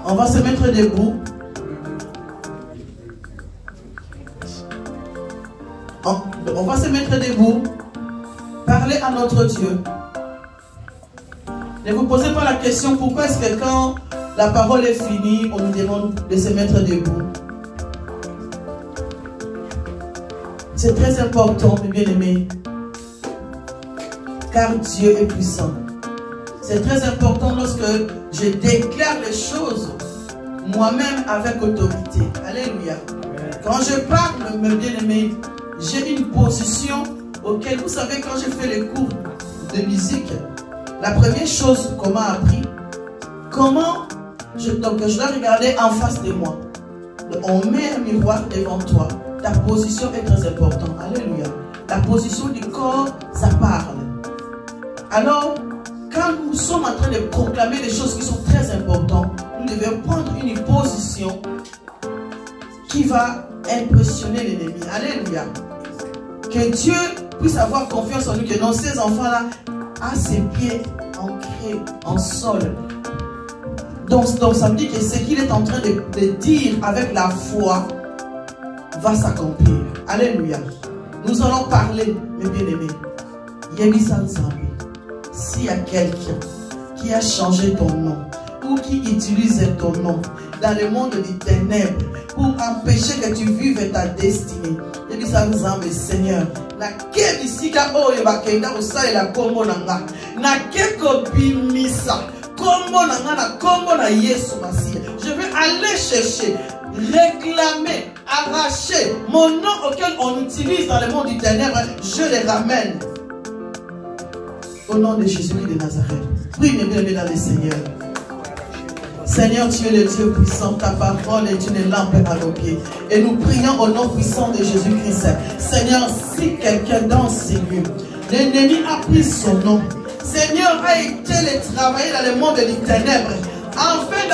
S1: On va se mettre debout. On va se mettre debout. Parler à notre Dieu. Ne vous posez pas la question pourquoi est-ce que quand la parole est finie, on nous demande de se mettre debout. C'est très important, mes bien-aimés. Car Dieu est puissant. C'est très important lorsque je déclare les choses moi-même avec autorité. Alléluia. Quand je parle, mes bien-aimés, j'ai une position auquel, vous savez, quand j'ai fait les cours de musique, la première chose qu'on m'a appris, je dois regarder en face de moi. On met un miroir devant toi. Ta position est très importante. Alléluia. La position du corps, ça parle. Alors, quand nous sommes en train de proclamer des choses qui sont très importantes, nous devons prendre une position qui va impressionner l'ennemi. Alléluia. Que Dieu puisse avoir confiance en nous, que dans ces enfants-là, à ses pieds ancrés en sol. Donc ça veut dire que ce qu'il est en train de dire avec la foi va s'accomplir. Alléluia. Nous allons parler, mes bien-aimés. S'il y a quelqu'un qui a changé ton nom ou qui utilise ton nom dans le monde des ténèbres pour empêcher que tu vives ta destinée. Et puis ça nous emmène, Seigneur. Na ke bisika oyo bakenda kosalela kombo nanga. Na ke kobimisa kombo nanga na kombo na Yesu Masiya. Je vais aller chercher, réclamer, arracher mon nom auquel on utilise dans le monde du ténèbre. Je les ramène au nom de Jésus-Christ de Nazareth. Prie, bien dans le Seigneur. Seigneur, tu es le Dieu puissant, ta parole est une lampe à nos pieds. Et nous prions au nom puissant de Jésus-Christ. Seigneur, si quelqu'un dans ces lieux, l'ennemi a pris son nom, Seigneur, a été le travailler dans le monde des ténèbres, afin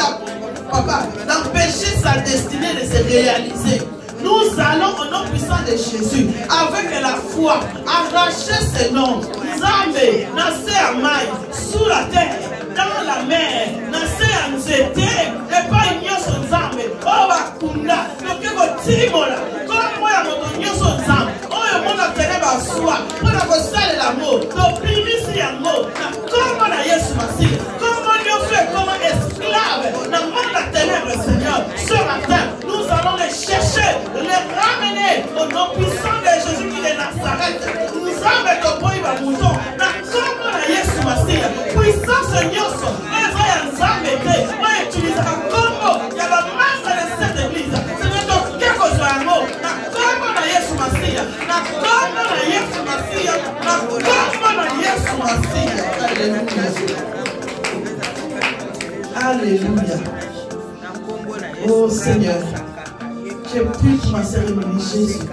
S1: d'empêcher sa destinée de se réaliser. Nous allons au nom puissant de Jésus, avec la foi, arracher ce nom. Nzambe, Nassé Amai, sous la terre, dans la mer, Nassé Anzete, et pas Nyoso Nzambe, Obakunda, Nokeko Timola, comme moi à mon Nyoso Nzambe, Mona Teneba Soa, Mona Kosale l'amour, l'opprimisi l'amour, comme na Yesu Masiya, comment nous fait comme esclaves, dans le monde de la ténèbre, Seigneur, ce matin, nous allons les chercher, les ramener au nom puissant de Jésus-Christ de Nazareth. Nous avons le point de mouton, comme na Yesu Masiya, puissance Nyoso, les frères Nzambe, moi utiliser un combo, il y a la masse de cette église, Seigneur, donc, quelque chose à l'amour, comme na Yesu Masiya, comme na Yesu Masiya, comme na Yesu Masiya. Alléluia. Oh Seigneur, je prie pour ma cérémonie Jésus.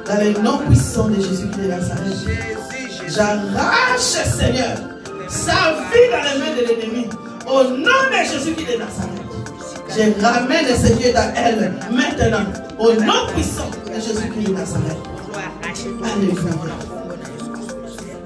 S1: Dans le nom puissant de Jésus-Christ de Nazareth, j'arrache, Seigneur, sa vie dans les mains de l'ennemi. Au nom de Jésus-Christ de Nazareth, je ramène ce qui est à elle maintenant. Au nom puissant de Jésus-Christ de Nazareth. Alléluia.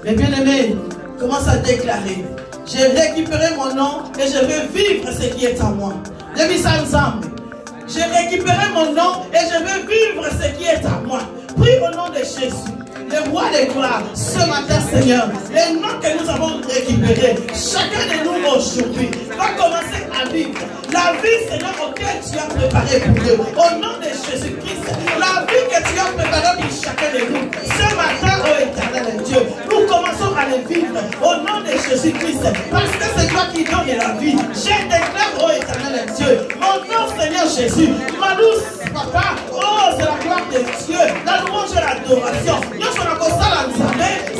S1: Mes bien-aimés, commence à déclarer: j'ai récupéré mon nom et je veux vivre ce qui est à moi. J'ai récupéré mon nom et je veux vivre ce qui est à moi. Prie au nom de Jésus, le roi de gloire, ce matin, Seigneur, les noms que nous avons récupérés, chacun de nous aujourd'hui va commencer à vivre la vie, Seigneur, auquel tu as préparé pour eux. Au nom de Jésus-Christ, la vie que tu as préparée pour chacun de nous. Ce matin, ô éternel Dieu, nous commençons à les vivre au nom de Jésus-Christ, parce que c'est toi qui donnes la vie. Je déclare, ô éternel Dieu, mon nom, Seigneur Jésus, Malous, Papa, oh, c'est la gloire de Dieu, la louange et l'adoration.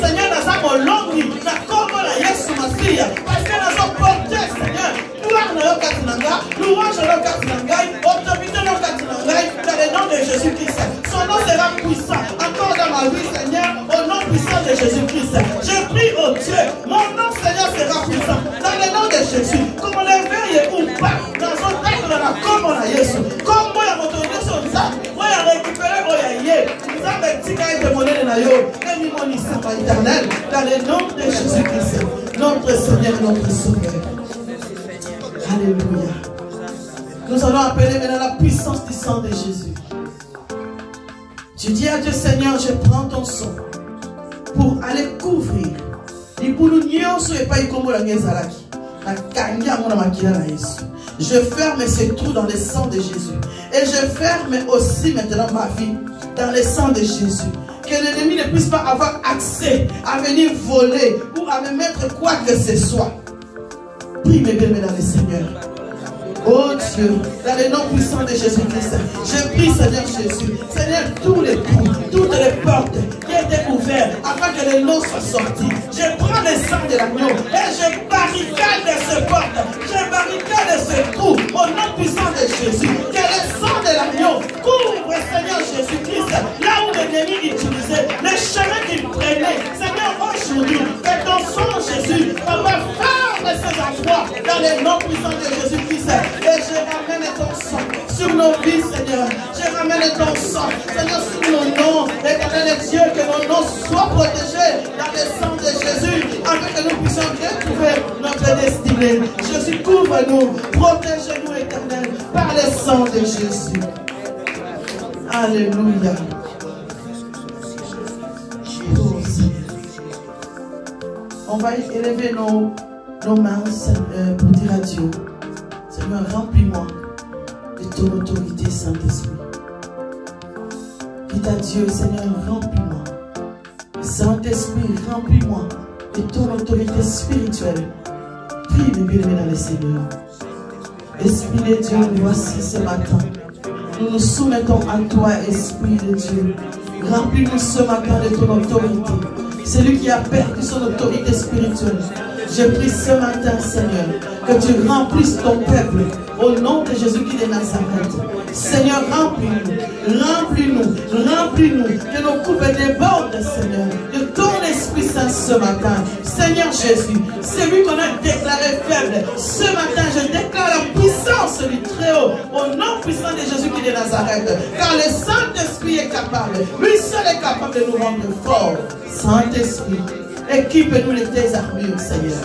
S1: Seigneur, nous avons l'ombre, la combo la Yesu Masiya, parce que nous avons porté, Seigneur, gloire dans le Katinanga, louange dans le Katinanga, autorité dans le Katinanga, dans le nom de Jésus-Christ. Son nom sera puissant, encore dans ma vie, Seigneur, au nom puissant de Jésus-Christ. Je prie au Dieu, mon nom, Seigneur, sera puissant, dans le nom de Jésus, comme on les veille ou pas, dans son tête de la combo la Yesu, comme moi, à mon tour de son sang, moi, à récupérer, moi, à y est, nous avons dit qu'il y a des monnaies de Nayo, et nous m'en y éternel, dans le nom de Jésus-Christ, notre Seigneur, notre Sauveur. Alléluia. Nous allons appeler maintenant la puissance du sang de Jésus. Tu dis à Dieu, Seigneur, je prends ton sang pour aller couvrir. Je ferme ces trous dans le sang de Jésus. Et je ferme aussi maintenant ma vie dans le sang de Jésus. Que l'ennemi ne puisse pas avoir accès à venir voler ou à me mettre quoi que ce soit. Prie mes bien dans le Seigneur. Oh Dieu, dans le nom puissant de Jésus-Christ, je prie, Seigneur Jésus, Seigneur, tous les trous, toutes les portes qui étaient ouvertes afin que le nom soit sorti. Je prends le sang de l'agneau et je barricade ces portes, je barricade ces trous au nom puissant de Jésus. Que le sang de l'agneau couvre, Seigneur Jésus-Christ, là où l'ennemi utilisait, le chemin qu'il prenait. Seigneur, aujourd'hui, que ton sang, Jésus, on va faire ces endroits dans le nom puissant de Jésus-Christ. Et je ramène ton sang sur nos vies, Seigneur. Je ramène ton sang, Seigneur, sur nos noms. Éternel Dieu, que nos noms soient protégés dans le sang de Jésus, afin que nous puissions retrouver notre destinée. Jésus, couvre-nous, protège-nous, Éternel, par le sang de Jésus. Alléluia. Oh, on va élever nos mains pour dire à Dieu: Seigneur, remplis-moi de ton autorité, Saint-Esprit. Dites à Dieu, Seigneur, remplis-moi. Saint-Esprit, remplis-moi de ton autorité spirituelle. Prie, mes bien-aimés dans le Seigneur. Esprit de Dieu, nous voici ce matin. Nous nous soumettons à toi, Esprit de Dieu. Remplis-nous ce matin de ton autorité. Celui qui a perdu son autorité spirituelle. Je prie ce matin, Seigneur, que tu remplisses ton peuple au nom de Jésus-Christ de Nazareth. Seigneur, remplis-nous, remplis-nous, remplis-nous, que nos coupes débordent, Seigneur, de ton Esprit Saint ce matin. Seigneur Jésus, celui qu'on a déclaré faible, ce matin, je déclare la puissance du Très-Haut, au nom puissant de Jésus-Christ de Nazareth, car le Saint-Esprit est capable, lui seul est capable de nous rendre forts. Saint-Esprit, équipe-nous de tes armures, Seigneur.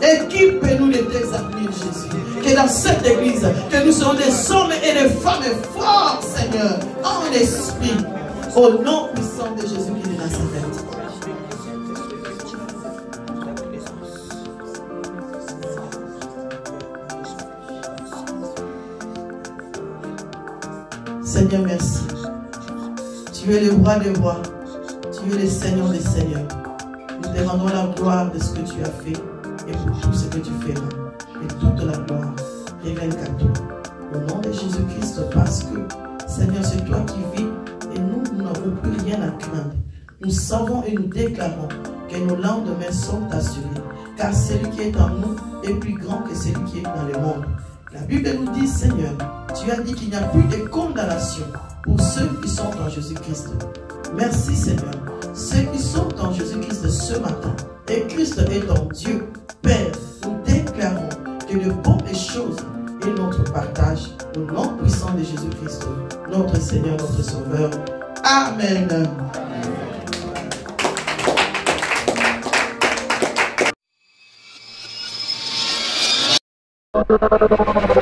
S1: Équipe-nous de tes armures, Jésus. Que dans cette église, que nous serons des hommes et des femmes forts, Seigneur, en esprit, au nom puissant de Jésus-Christ de Nazareth. Seigneur, merci. Tu es le roi des rois. Tu es le Seigneur des seigneurs. Nous te rendons la gloire de ce que tu as fait et pour tout ce que tu feras. Et toute la gloire révèle qu'à toi. Au nom de Jésus-Christ, parce que, Seigneur, c'est toi qui vis et nous n'avons plus rien à craindre. Nous savons et nous déclarons que nos lendemains sont assurés. Car celui qui est en nous est plus grand que celui qui est dans le monde. La Bible nous dit, Seigneur, tu as dit qu'il n'y a plus de condamnation pour ceux qui sont en Jésus-Christ. Merci, Seigneur. Ceux qui sont en Jésus-Christ ce matin, et Christ est en Dieu, Père, nous déclarons que de bonnes choses est notre partage au nom puissant de Jésus-Christ, notre Seigneur, notre Sauveur. Amen. Amen.